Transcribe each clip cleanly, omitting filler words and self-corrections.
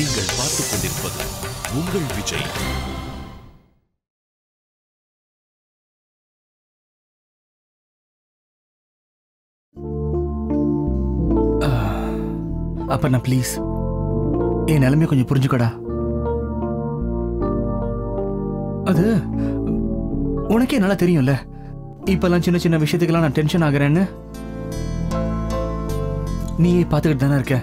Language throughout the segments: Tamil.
நீங்கள் பார்த்துக் கொண்டிருப்பது உங்கள் விஜய். அப்ப நான் ப்ளீஸ் என் நிலைமையை கொஞ்சம் புரிஞ்சுக்கடா. அது உனக்கே நல்லா தெரியும்ல, இப்பெல்லாம் சின்ன சின்ன விஷயத்துக்கெல்லாம் நான் டென்ஷன் ஆகுறேன்னு. நீயே பார்த்துக்கிட்டு தானே இருக்க.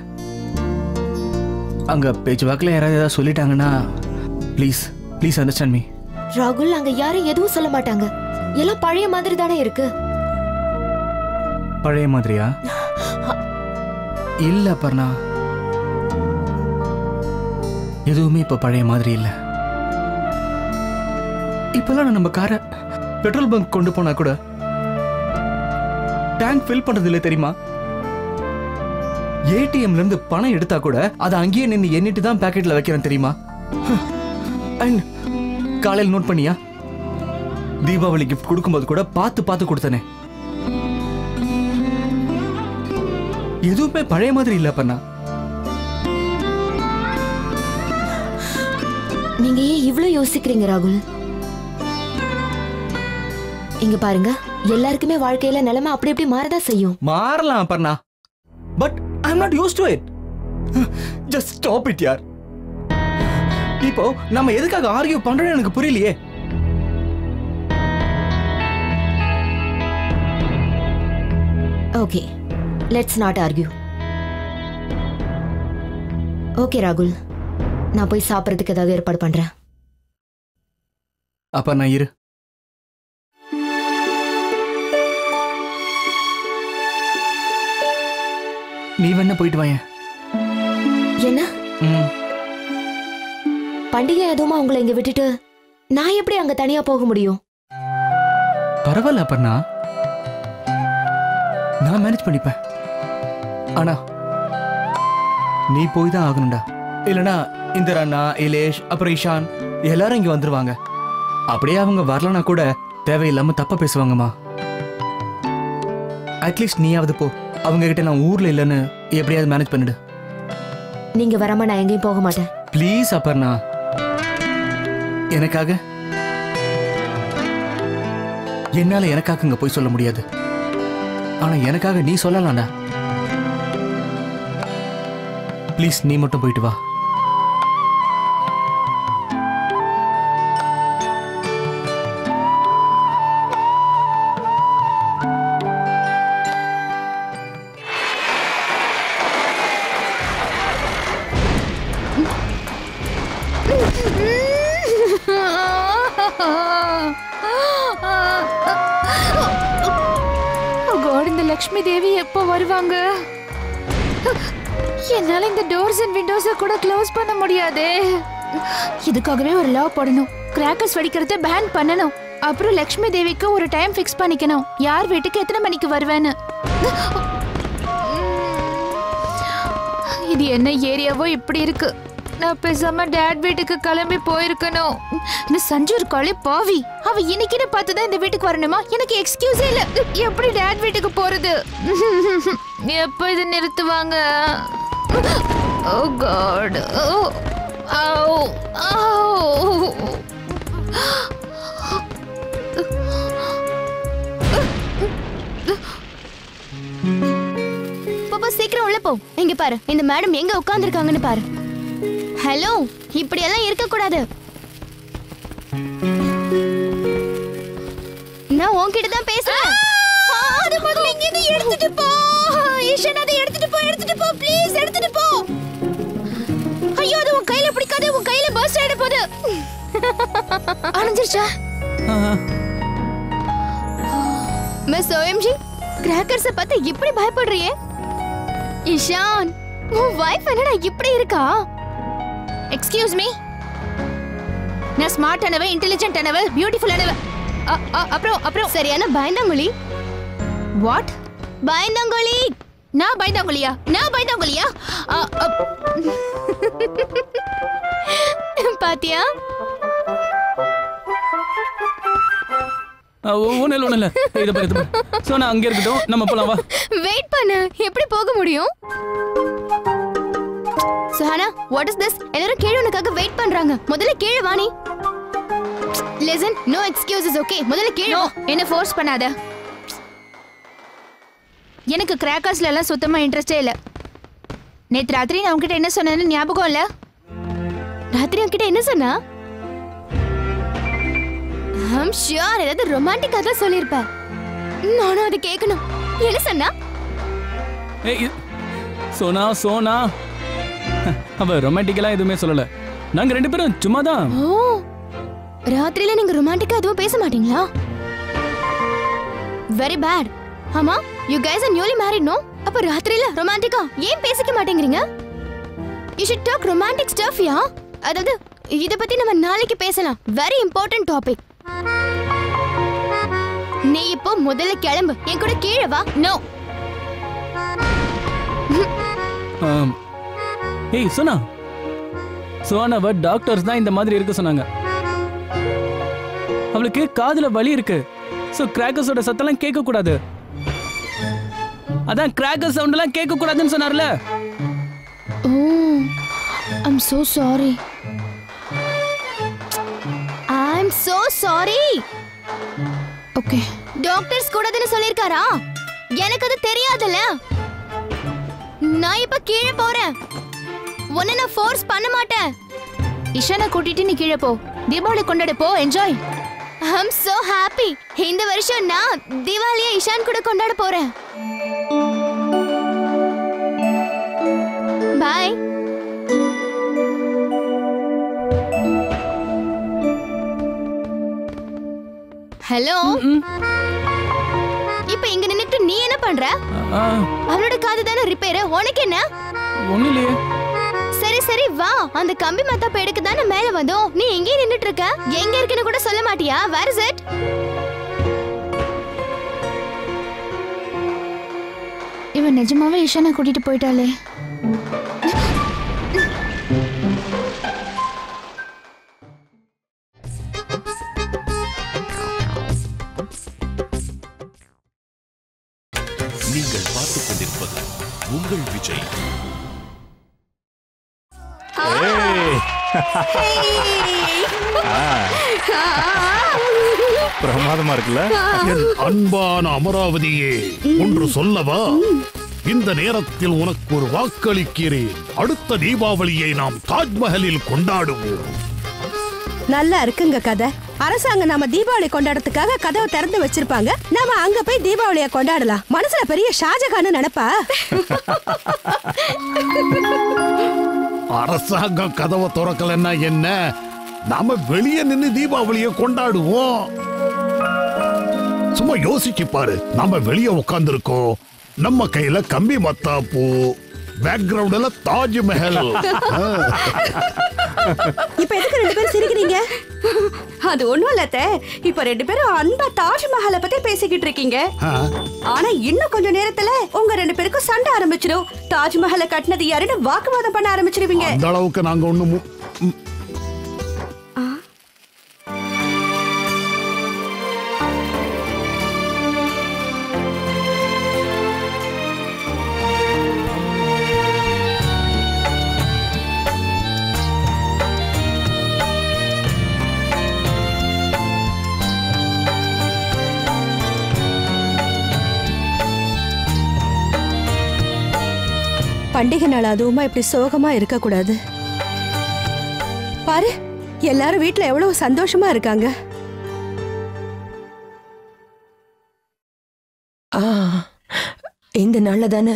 அங்க பேச்சு வாக்கில் யாராவது ஏதாவது சொல்லிட்டாங்கன்னா ப்ளீஸ் ப்ளீஸ் அண்டர்ஸ்டாண்ட் மீ. ராகுல், அங்க யாரும் எதுவும் சொல்ல மாட்டாங்க. எல்லாம் பழைய மாதிரி தானே இருக்கு. பழைய மாதிரியா? இல்ல பர்ணா, எதுவுமே இப்ப பழைய மாதிரி இல்ல. இப்பெல்லாம் நம்ம காரை பெட்ரோல் பங்க் கொண்டு போனா கூட டேங்க் ஃபில் பண்றது இல்லை தெரியுமா? ஏடிஎம்ல இருந்து பணம் எடுத்தா கூட அதை அங்கேயே நின்று எண்ணிட்டு தான் பாக்கெட்ல வைக்கிறேன் தெரியுமா? அண்ட் காலையில் நோட் பண்ணியா, தீபாவளி கிஃப்ட் கொடுக்கும்போது கூட பார்த்து பார்த்து கொடுத்தனே. எதுவுமே பழைய மாதிரி இல்ல பண்ணா. நீங்க ஏன் இவ்ளோ யோசிக்கிறீங்க ராகுல்? இங்க பாருங்க, எல்லாருக்குமே வாழ்க்கையில நிலைமை அப்படி அப்படி மாறதான் செய்யும். மாறலாம் பண்ணா, but I am not used to it. Just stop it யார். இப்போ நம்ம எதுக்காக ஆர்கியூ பண்றோம்னு எனக்கு புரியலையே. Okay, let's not argue. Okay ராகுல், நான் போய் சாப்பிட்றதுக்கு ஏதாவது ஏற்பாடு பண்றேன். அப்ப நான் இரு. நீ வேணா போயிட்டு வாங்க. என்ன பண்டிகை எதுவுமா உங்களை இங்க விட்டுட்டு நான் எப்படி அங்க தனியா போக முடியும்? பரவாயில்ல பண்ணா, நான் மேனேஜ் பண்ணிப்பேன். ஆனா நீ போய் தான் ஆகணும்டா. இல்லனா இந்திரா அண்ணா, இலேஷ், அப்புறம் இஷான் எல்லாரும் இங்க வந்துருவாங்க. அப்படியே அவங்க வரலனா கூட தேவையில்லாம தப்பா பேசுவாங்கம்மா. அட்லீஸ்ட் நீயாவது போ. அவங்க கிட்ட நான் ஊர்ல இல்லைன்னு எப்படியாவது மேனேஜ் பண்ணிடு. நீங்க வராம நான் எங்கேயும் போக மாட்டேன். ப்ளீஸ் அப்பர்ணா, எனக்காக. என்னால எனக்காக இங்க போய் சொல்ல முடியாது, ஆனா எனக்காக நீ சொல்லலாம்டா. ப்ளீஸ் நீ மட்டும் போயிட்டு வா. லக்ஷ்மி தேவி எப்போ வருவாங்க? என்னால இந்த டோர்ஸ் அண்ட் விண்டோஸை கூட க்ளோஸ் பண்ண முடியாதே. இதுக்காகவே ஒரு லா போடணும். கிராக்கர்ஸ் வெடிக்கிறத பேன் பண்ணணும். அப்புறம் லக்ஷ்மி தேவிக்கு ஒரு டைம் ஃபிக்ஸ் பண்ணிக்கணும், யார் வீட்டுக்கு எத்தனை மணிக்கு வருவேன்னு. இது என்ன ஏரியாவோ இப்படி இருக்கு. நான் பேசாம டேட் வீட்டுக்கு கிளம்பி போயிருக்கணும். இந்த சஞ்சு இருக்காளே பாவி, அவ இன்னைக்கு பார்த்துதான் இந்த வீட்டுக்கு வரணுமா? எனக்கு எக்ஸ்கியூஸே இல்ல. எப்படி டேட் வீட்டுக்கு போறது? எப்ப இது நிறுத்துவாங்க? ஓ காட். பாப்பா சீக்கிரம் உள்ள போ. இங்க பாரு, இந்த மேடம் எங்க உட்கார்ந்திருக்காங்கன்னு பாரு. ஹலோ, இப்படி எல்லாம் இருக்க கூடாது. நான் உன்கிட்ட தான் பேசுறேன். அது முதல்ல இங்க இருந்து எடுத்துட்டு போ. ஈஷன், அதை எடுத்துட்டு போ ப்ளீஸ், எடுத்துட்டு போ. ஐயோ, அது உன் கையில பிடிக்காது, உன் கையில பர்ஸ்ட் ஆயிட போகுது. அணைஞ்சிருச்சா? மிஸ் ஓஎம்ஜி, கிராக்கர்ஸை பார்த்து இப்படி பயப்படுறியே? இஷான், உன் வைஃப் என்னடா இப்படி இருக்கா? எக்ஸ்கியூஸ் மீ, நான் ஸ்மார்ட் ஆனவ, இன்டெலிஜென்ட் ஆனவ, பியூட்டிஃபுல் ஆனவ. அப்புறம் சரியான பயந்தாங்குழி. வாட்? பயந்தாங்குழி? நான் பயந்தாங்குழியா? பாத்தியா? ஒன்னும் இல்ல. இத பாரு. சோ நான் அங்க இருக்கட்டும், நம்ம போலாம் வா. வெயிட் பண்ணு, எப்படி போக முடியும்? Suhana, what is this? எல்லாரும் கீழே உனக்காக வெயிட் பண்றாங்க. முதல்ல கீழே வா நீ. Listen, no excuses, okay? முதல்ல கீழே வா. என்ன ஃபோர்ஸ் பண்ணாத. எனக்கு கிராக்கர்ஸ்ல எல்லாம் சுத்தமா இன்ட்ரெஸ்டே இல்ல. நேத்து ராத்திரி நான் உன்கிட்ட என்ன சொன்னேன்னு ஞாபகம் இல்ல? ராத்திரி உன்கிட்ட என்ன சொன்னா? I'm sure ஏதாவது ரொமான்டிக்கா தான் சொல்லிருப்ப. நானும் அதை கேட்கணும். என்ன சொன்னா? ஏய் சோனா சோனா அவ ரொமான்டிக்கலா எதுவுமே சொல்லல. நாங்க ரெண்டு பேரும் சும்மா தான். ஓ, ராத்திரியில நீங்க ரொமான்டிக்கா எதுவும் பேச மாட்டீங்களா? Very bad. ஆமா, you guys are newly married, no? அப்ப ராத்திரியில ரொமான்டிக்கா ஏன் பேசிக்க மாட்டேங்கிறீங்க? You should talk romantic stuff, யா. அதாவது இத பத்தி நம்ம நாளைக்கு பேசலாம். Very important topic. நீ இப்போ முதல்ல கிளம்பு, என் கூட கீழே வா. நோ. ஏய் சோனா, சோனாவ டாக்டர்ஸ் தான் இந்த மாதிரி இருக்க சொன்னாங்க. அவளுக்கு காதுல வலி இருக்கு. சோ கிராக்கர்ஸோட சத்தம்லாம் கேட்க கூடாது. அதான் கிராக்கர் சவுண்ட் எல்லாம் கேட்க கூடாதுன்னு சொன்னார்ல. Oh, I'm so sorry. I'm so sorry. Okay. Doctors கூடன்னு சொல்லிருக்காரா? எனக்கு அது தெரியாதுல. நான் இப்ப கீழே போறேன். உன்னை நான் ஃபோர்ஸ் பண்ண மாட்டேன். இஷானை கூட்டிட்டு நீ கீழே போ. தீபாவளி கொண்டாடு போ. என்ஜாய். I'm so happy. இந்த வருஷம் நான் தீபாவளியை இஷான் கூட கொண்டாட போறேன். Bye. ஹலோ. இப்ப இங்க நின்னுட்டு நீ என்ன பண்ற? அவளோட காது தானே ரிப்பேர். உனக்கு என்ன? ஒண்ணு இல்லையே. சரி சரி வா, அந்த கம்பி மத்தாப்ப எடுக்க தானே மேல வந்தோம். நீ எங்கே நின்னுட்டு இருக்க? எங்க இருக்குன்னு கூட சொல்ல மாட்டியா? Where is it? இவன் நிஜமாவே இஷானை கூட்டிட்டு போயிட்டாளே. நீங்கள் பார்த்துக் கொண்டிருப்பது உங்கள் விஜய். பிரமாதமா இருக்குல்ல? என் அன்பான அமராவதியே, ஒன்று சொல்லவா? இந்த நேரத்தில் உனக்கு ஒரு வாக்களிக்கிறேன். அடுத்த தீபாவளியை நாம் தாஜ்மஹலில் கொண்டாடுவோம். நல்லா இருக்குங்க கதை. அரசாங்கம் நாம தீபாவளி கொண்டாடறதுக்காக கதவை திறந்து வச்சிருப்பாங்க. நாம அங்க போய் தீபாவளியை கொண்டாடலாம். மனசுல பெரிய ஷாஜகான்னு நினைப்பா? அரசாங்கம் கதவை திறக்கலன்னா என்ன? நாம வெளியே நின்னு தீபாவளியை கொண்டாடுவோம். சும்மா யோசிச்சு பாரு. நாம வெளியே உட்கார்ந்து இருக்கோம். நம்ம கையில கம்பி மத்தாப்பூ, பேக்ரவுண்ட்ல தாஜ்மஹல். இப்ப எதுக்கு ரெண்டு பேரும் சிரிக்கிறீங்க? அது ஒண்ணும் இல்ல. இப்ப ரெண்டு பேரும் அன்பா தாஜ்மஹாலை பத்தி பேசிக்கிட்டு இருக்கீங்க. ஆனா இன்னும் கொஞ்ச நேரத்துல உங்க ரெண்டு பேருக்கும் சண்டை ஆரம்பிச்சிடும். தாஜ்மஹாலை கட்டினது யாருன்னு வாக்குவாதம் பண்ண ஆரம்பிச்சிருவீங்க. அந்த அளவுக்கு நாங்க ஒண்ணு பண்டிகை நாள் அதுவுமா இப்படி சோகமா இருக்க கூடாது. பாரு, எல்லாரும் வீட்டுல எவ்வளவு சந்தோஷமா இருக்காங்க. இந்த நாள்ல தானே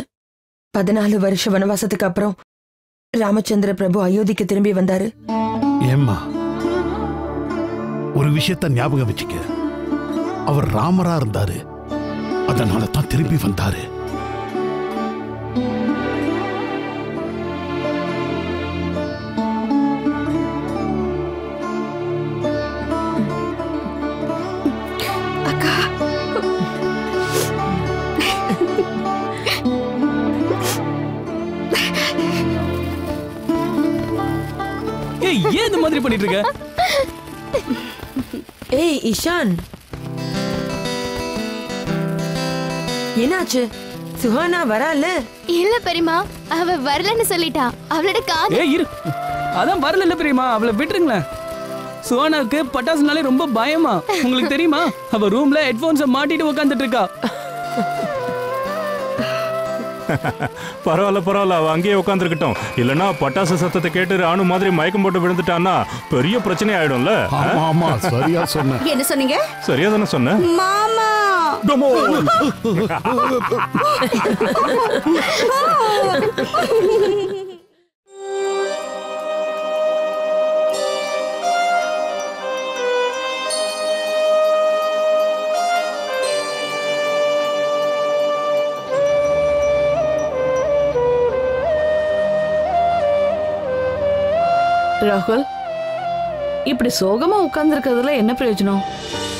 14 வருஷ வனவாசத்துக்கு அப்புறம் ராமச்சந்திர பிரபு அயோத்திக்கு திரும்பி வந்தாரு. ஏம்மா, ஒரு விஷயத்த ஞாபகம் வச்சுக்க. அவர் ராமரா இருந்தாரு, அதனால தான் திரும்பி வந்தாரு. ஏன் இந்த மாதிரி பண்ணிட்டு இருக்க? ஏய் இஷான், என்னாச்சு? சுஹானா வரால? இல்ல பெரியமா, அவ வரலன்னு சொல்லிட்டா. அவளோட காது. ஏய் இரு, அதான் வரல இல்ல பெரியம்மா, அவளை விட்டுருங்களேன். சுவானாக்கு பட்டாசுனாலே ரொம்ப பயமா, உங்களுக்கு தெரியுமா? அவ ரூம்ல ஹெட்போன்ஸை மாட்டிட்டு உட்காந்துட்டு இருக்கா. பரவாயில்ல, அவ அங்கேயே உட்காந்துருக்கட்டும். இல்லைன்னா பட்டாசு சத்தத்தை கேட்டு ராணு மாதிரி மயக்கம் போட்டு விழுந்துட்டான்னா பெரிய பிரச்சனை ஆயிடும்ல. ஆமா சரியா சொன்ன. என்ன சொன்னீங்க? சரியா தானே சொன்னேன் மாமா. ராகுல், இப்படி சோகமா உட்கார்ந்து இருக்கிறதுல என்ன பிரயோஜனம்?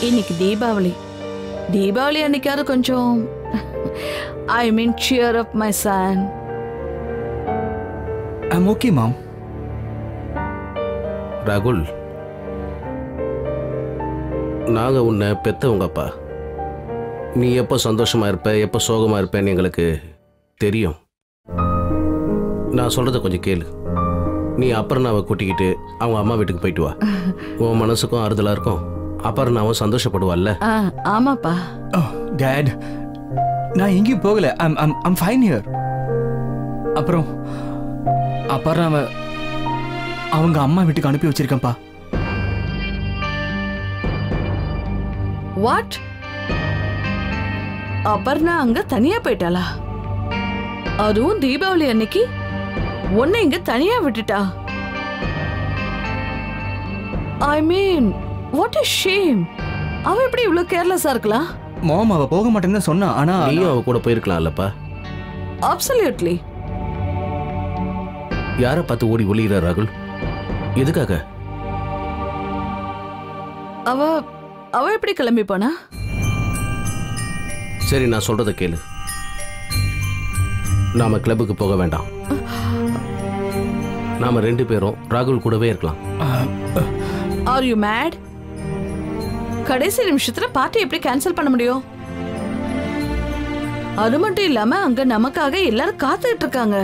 இன்னைக்கு தீபாவளி அன்னைக்காவது கொஞ்சம் ஐ மீன் cheer up my son. I'm okay, Mom. ராகுல், நாங்க உன்னை பெத்தவங்கப்பா. நீ எப்போ சந்தோஷமா இருப்ப, எப்போ சோகமா இருப்பேன்னு எங்களுக்கு தெரியும். நான் சொல்றத கொஞ்சம் கேளு. நீ அபர்ணாவை கூட்டிக்கிட்டு அவங்க அம்மா வீட்டுக்கு போயிட்டு வா. உன் மனசுக்கும் ஆறுதலா இருக்கும். அபர்ணாவும் சந்தோஷப்படுவாள்ல. ஆமாப்பா. Dad, நான் எங்கேயும் போகல. I'm fine here. அப்புறம் அபர்ணாவை அவங்க அம்மா வீட்டுக்கு அனுப்பி வச்சிருக்கேன்ப்பா. வாட்? அபர்ணா அங்க தனியா போயிட்டாளா? அதுவும் தீபாவளி அன்னைக்கு உன்னை இங்க தனியா விட்டுட்டா? ஐ மீன் வாட் a shame. அவ எப்படி இவ்வளவு கேர்லெஸ்ஸா இருக்கலாம்? மாம், அவ போக மாட்டேன்னு சொன்னா. ஆனா நீயும் அவ கூட போயிருக்கலாம்லப்பா. அப்சல்யூட்லி. யாரை பார்த்து ஓடி ஒளியிற ராகுல்? எதுக்காக? அவ எப்படி கிளம்பி போனா? சரி, நான் சொல்றத கேளு. நாம கிளப்புக்கு போக வேண்டாம். நாம 2 பேரும் ராகுல் கூடவே இருக்கலாம். Are you mad? கடைசி நிமிஷத்துல பார்ட்டி எப்படி கேன்சல் பண்ண முடியும்? அது மட்டும் இல்லாம அங்க நமக்காக எல்லாரும் காத்துட்டு இருக்காங்க.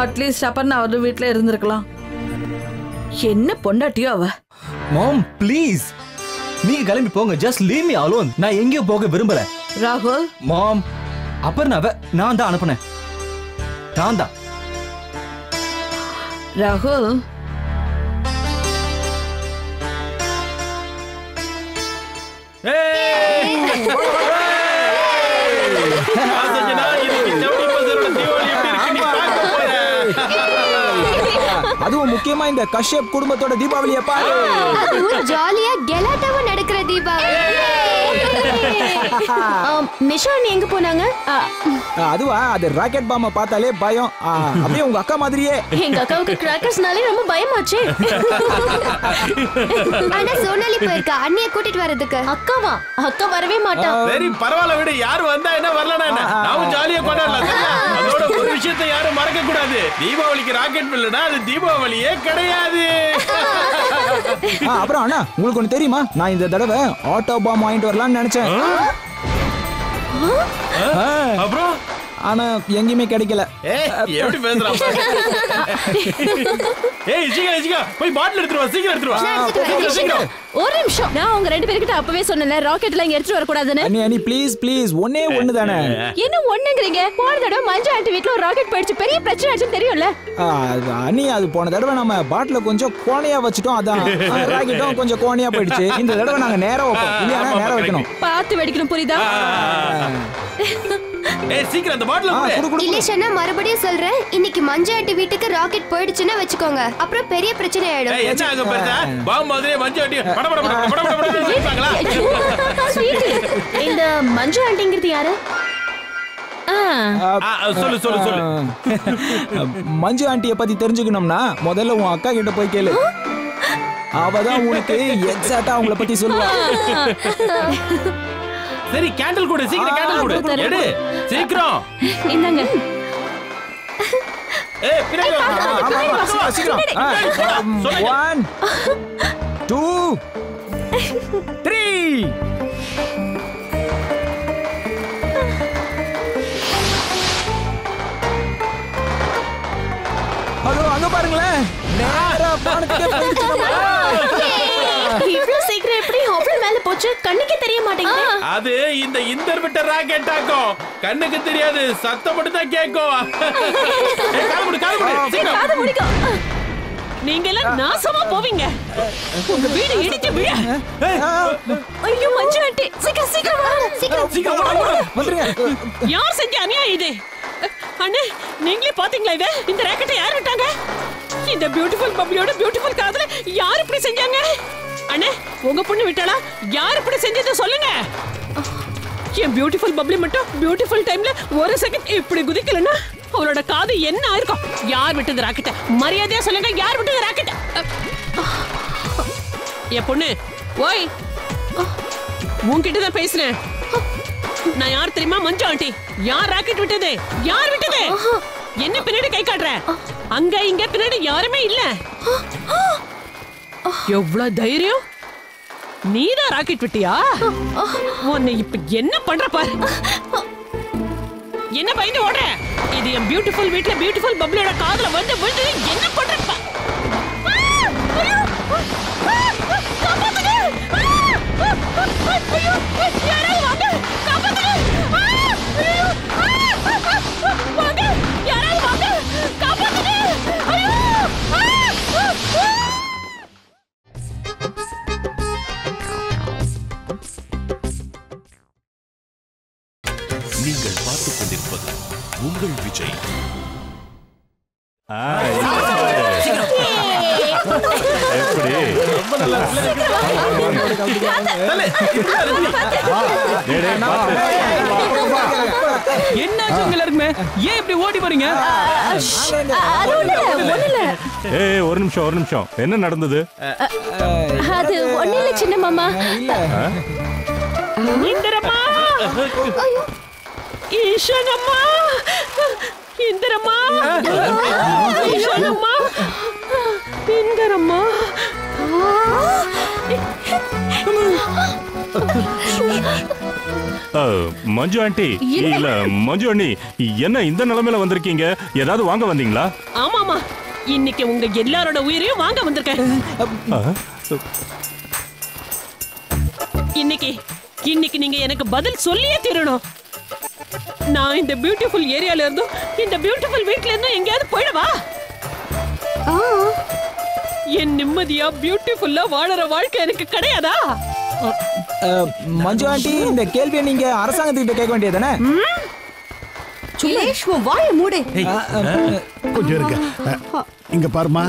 அட்லீஸ்ட் அபர்ணாவது வீட்டுல இருந்திருக்கலாம். என்ன பொண்டாட்டியோ அவ. மாம் ப்ளீஸ், நீங்க கிளம்பி போங்க. Just leave me alone. நான் எங்கேயும் போக விரும்பல. ராகுல். மாம், அபர்ணாவை நான் தான் அனுப்புனேன். நான் தான். ராகுல், அதுவும் முக்கியமா இந்த கஷ்யப் குடும்பத்தோட தீபாவளியை பாரு. அதுவும் ஜாலியா கெலாட்டாவா நடக்கிற தீபாவளி. நிஷா நீ எங்க போனாங்க? அதுவா, அது ராக்கெட் பாம்ப பார்த்தாலே பயம். அப்படியே உங்க அக்கா மாதிரியே. எங்க அக்காவுக்கு கிராக்கர்ஸ்னாலே ரொம்ப பயமாச்சு. ஆனா சோனாலி போயிருக்கா அண்ணிய கூட்டிட்டு வரதுக்கு. அக்காவா? அக்கா வரவே மாட்டா. சரி பரவாயில்ல விடு. யார் வந்தா என்ன வரலனா என்ன, நாமும் ஜாலியா கொண்டாடலாம். அதோட ஒரு விஷயத்தை யாரும் மறக்க கூடாது. தீபாவளிக்கு ராக்கெட் இல்லனா அது தீபாவளியே கிடையாது. அப்புறம் அண்ணா, உங்களுக்கு ஒண்ணு தெரியுமா? நான் இந்த தடவை ஆட்டோ பாம் வாங்கிட்டு வரலாம்னு நினைச்சேன். அப்புறம் ஆனா எங்கேயுமே கிடைக்கல. எப்படி பேசுறான்? ஏய் ஜிகா போய் பாட்டில் எடுத்துட்டு வா. சீக்கிரம் எடுத்துட்டு வா. ஒரு நிமிஷம். நான் உங்க 2 பேர்கிட்ட அப்பவே சொன்னேன்ல ராக்கெட்ல இங்க எடுத்துட்டு வர கூடாதுன்னு. அண்ணி ப்ளீஸ் ஒண்ணு தானே. என்ன ஒண்ணுங்கறீங்க? போன தடவை மஞ்சு ஆண்டி வீட்ல ஒரு ராக்கெட் போயிடுச்சு. பெரிய பிரச்சனை ஆச்சுன்னு தெரியும்ல. அண்ணி, அது போன தடவை நம்ம பாட்டில கொஞ்சம் கோணையா வச்சிட்டோம். அதான் ராக்கெட்டும் கொஞ்சம் கோணையா போயிடுச்சு. இந்த தடவை நாங்க நேரா வைப்போம். இல்லையா, நேரா வைக்கணும். பார்த்து வெடிக்கணும், புரியுதா? ஏய் சீக்கிரம் அந்த பாட்டில குடு. இல்ல மறுபடியும் சொல்றேன். இன்னைக்கு மஞ்சு ஆண்டி வீட்டுக்கு ராக்கெட் போயிடுச்சுன்னா வெச்சுக்கோங்க. அப்புறம் பெரிய பிரச்சனை ஆயிடும். ஏய் என்ன ஆக போறதா? பாம் மாதிரியே மஞ்சு ஆண்டி பட நினைப்பாங்களா? இந்த மஞ்சு ஆண்டிங்கிறது யாரு? சொல்லு. மஞ்சு ஆண்டியை பத்தி தெரிஞ்சுக்கணும்னா முதல்ல உன் அக்கா கிட்ட போய் கேளு. அவதான் உனக்கு எக்ஸாக்ட்டா அவங்கள பத்தி சொல்லுவா. சரி கேண்டில் கொடு. சீக்கிரம் கேண்டில் கொடு. எடு சீக்கிரம். இந்தாங்க. ஏய் பின்னாடி சீக்கிரம். 1 2 3. அங்க பாருங்களேன் நேரா வானத்துக்கே போயிடுச்சு நம்ம. இவ்வளவு சீக்கிரம் எப்படி அவ்வளவு மேல போச்சு கண்ணுக்கே தெரிய மாட்டேங்குது. அது இந்த இந்தர் விட்ட ராக்கெட் ஆக்கும். கண்ணுக்கு தெரியாது, சத்தம் மட்டும் தான் கேட்கும். காது முடிக்கோ. நீங்க எல்லாம் நாசமா போவீங்க. உங்க வீடு இடிச்சு விழ. ஐயோ மஞ்சு ஆண்டி சீக்கிரம் சீக்கிரம் வந்துருங்க. யார் செஞ்ச அநியாயம் இது? அண்ணே நீங்களே பாத்தீங்களா இத? இந்த ராக்கெட்டை யார் விட்டாங்க? இந்த பியூட்டிஃபுல் பப்ளியோட பியூட்டிஃபுல் காதல யார் இப்படி செஞ்சாங்க? அண்ணே உங்க பொண்ணு விட்டாளா? யார் இப்படி செஞ்சது சொல்லுங்க. என் பியூட்டிஃபுல் பப்ளி மட்டும் பியூட்டிஃபுல் டைம்ல ஒரு செகண்ட் இப்படி குதிக்கலன்னா அவளோட காது என்ன ஆயிருக்கும்? யார் விட்டது ராக்கெட்ட? மரியாதையா சொல்லுங்க, யார் விட்டது ராக்கெட்ட? என் பொண்ணு ஓய், உன்கிட்ட தான் பேசுறேன். நான் யார் தெரியுமா? மஞ்சு ஆண்டி. யார் ராக்கெட் விட்டது? யார் விட்டது? என்ன பின்னாடி கை காட்டுற? அங்க இங்க பின்னாடி யாருமே இல்ல. எவ்வளவு தைரியம்! நீதான் ராக்கெட் விட்டியா? உன்னை இப்ப என்ன பண்ற பாரு. என்ன பயந்து ஓடுற? இது என் பியூட்டிஃபுல் வீட்ல பியூட்டிஃபுல் பப்ளியோட காதுல வந்து விழுந்தது. என்ன பண்ற? நீங்கள் பார்த்துக் கொண்டிருப்பது உங்கள் விஜய். என்னாச்சு உங்க எல்லாருக்குமே? ஏன் இப்படி ஓடி போறீங்க? ஒரு நிமிஷம் என்ன நடந்தது? அது ஒண்ணு இல்ல சின்ன மாமா. இந்திரம்மா, ஈஷனம்மா, இந்திரம்மா, ஈஷனம்மா, இந்திரம்மா. மஞ்சு ஆண்டி, இல்ல மஞ்சு அண்ணி, என்ன இந்த நிலைமையில வந்திருக்கீங்க? ஏதாவது வாங்க வந்தீங்களா? ஆமாமா, இன்னைக்கு உங்க எல்லாரோட உயிரையும் வாங்க வந்திருக்கேன். இன்னைக்கு நீங்க எனக்கு பதில் சொல்லியே தீரணும். நான் இந்த பியூட்டிஃபுல் ஏரியால இருந்தும் இந்த பியூட்டிஃபுல் வீட்ல இருந்தும் எங்கயாவது போயிடவா? என் நிம்மதியா பியூட்டிஃபுல்லா வாழற வாழ்க்கை எனக்கு கிடையாதா? மஞ்சு ஆண்டி, இந்த கேள்வியை நீங்க அரசாங்கத்துக்கிட்ட கேட்க வேண்டியதானே? சுலேஷ், வாயை மூடு. கொஞ்சம் இருங்க. இங்க பாருமா,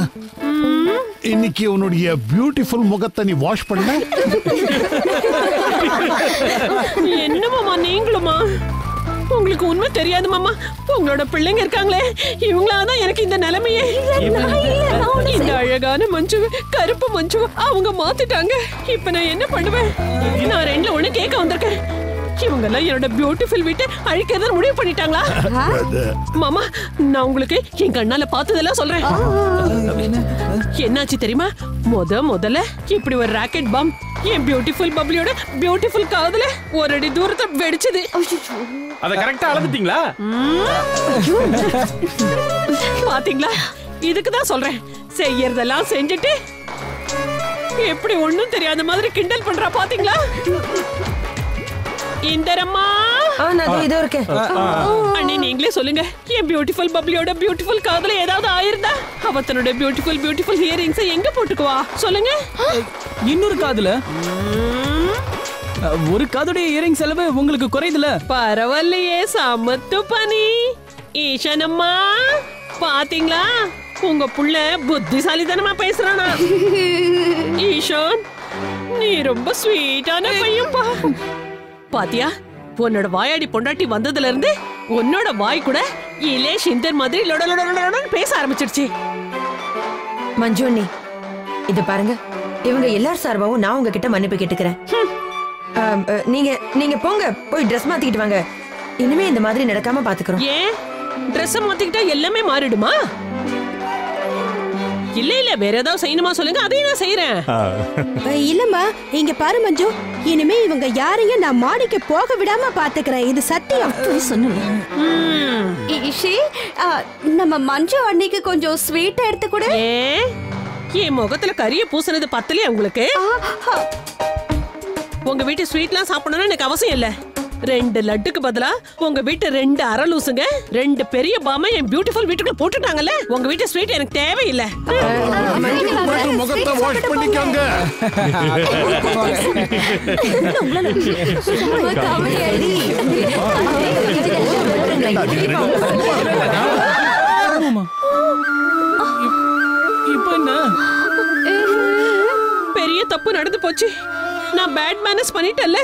இன்னைக்கு உன்னுடைய பியூட்டிஃபுல் முகத்தை நீ வாஷ் பண்ண. என்னமாமா நீங்களுமா? உங்களுக்கு உண்மை தெரியாது மாமா. உங்களோட பிள்ளைங்க இருக்காங்களே, இவங்களாதான் எனக்கு இந்த நிலைமையே. இந்த அழகான மஞ்சு, கருப்பு மஞ்சு அவங்க மாத்திட்டாங்க. இப்ப நான் என்ன பண்ணுவேன்? நான் ரெண்டுல ஒண்ணு கேட்க வந்திருக்கேன். இவங்க எல்லாம் என்னோட பியூட்டிஃபுல் வீட்டை அழிக்கிறத முடிவு பண்ணிட்டாங்களா? மாமா, நான் உங்களுக்கு என் கண்ணால பார்த்ததெல்லாம் சொல்றேன். என்னாச்சு தெரியுமா? முதல்ல இப்படி ஒரு ராக்கெட் பாம் என் பியூட்டிஃபுல் பப்ளியோட பியூட்டிஃபுல் காதுல ஒரு அடி தூரத்தை வெடிச்சது. அத கரெக்டா அளந்துட்டீங்களா? பாத்தீங்களா? இதுக்கு தான் சொல்றேன், செய்யறதெல்லாம் செஞ்சுட்டு எப்படி ஒண்ணும் தெரியாத மாதிரி கிண்டல் பண்றா. பாத்தீங்களா? இந்தரம்மா, அண்ணி நீங்களே சொல்லுங்க, என் பியூட்டிஃபுல் பப்ளியோட பியூட்டிஃபுல் காதுல ஏதாவது ஆயிருந்தா அவ தன்னோட பியூட்டிஃபுல் இயரிங்ஸ் எங்க போட்டுக்குவா? சொல்லுங்க. இன்னொரு காதுல? ஒரு காதுடைய இயரிங் செலவு உங்களுக்கு குறையுதுல? பரவாயில்லையே, சமத்து பனி. ஈஷனம்மா, பாத்தீங்களா? உங்க புள்ள புத்திசாலித்தனமா பேசுறானா? ஈஷான், நீ ரொம்ப ஸ்வீட்டான பையன்பா. பாத்தியா, உன்னோட வாயாடி பொண்டாட்டி வந்ததுல இருந்து உன்னோட வாய் கூட இலேஷ் இந்தர் மாதிரி லொடலொடலொடன்னு பேச ஆரம்பிச்சிடுச்சு. மஞ்சு அண்ணி, இத பாருங்க, இவங்க எல்லார் சார்பாவும் நான் உங்ககிட்ட மன்னிப்பு கேட்டுக்கிறேன். நீங்க போங்க, போய் ட்ரெஸ் மாத்திக்கிட்டு வாங்க. இனிமே இந்த மாதிரி நடக்காம பாத்துக்கிறோம். ஏன் ட்ரெஸ் மாத்திக்கிட்டா எல்லாமே மாறிடுமா? இல்ல வேற ஏதாவது செய்யணுமா சொல்லுங்க, அதையும் நான் செய்யறேன். இல்லம்மா இங்க பாரு மஞ்சு, இனிமே இவங்க யாரையும் நான் மாடிக்கு போக விடாம பாத்துக்கிறேன், இது சத்தியம். இஷி, நம்ம மஞ்சு அன்னைக்கு கொஞ்சம் ஸ்வீட் எடுத்து கொடு. என் முகத்துல கரிய பூசினது பத்தலையா உங்களுக்கு? உங்க வீட்டு ஸ்வீட்லாம் சாப்பிடணும்னு எனக்கு அவசியம் இல்ல. 2 லட்டுக்கு பதிலா உங்க வீட்டு 2 அரலூசுங்க 2 பெரிய பாமா என் பியூட்டிஃபுல் வீட்டுக்குள்ள போட்டுட்டாங்கல்ல. உங்க வீட்டு ஸ்வீட் எனக்கு தேவையில்லை. முகத்தை வாஷ் பண்ணிக்கோங்க. இப்போ என்ன? பெரிய தப்பு நடந்து போச்சு. நான் பேட் மேனஸ் பண்ணிட்டேன்ல.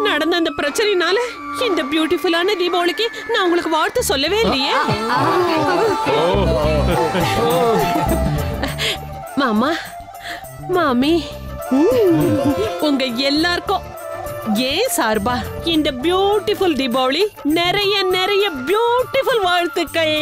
நடந்த அந்த பிரச்சனைனால இந்த பியூட்டிஃபுல்லான தீபாவளிக்கு நான் உங்களுக்கு வாழ்த்து சொல்லவே இல்லையே. மாமா மாமி உங்க எல்லாருக்கும் ஏன் சார்பா இந்த பியூட்டிஃபுல் தீபாவளி நிறைய நிறைய பியூட்டிஃபுல் வாழ்த்துக்கள்.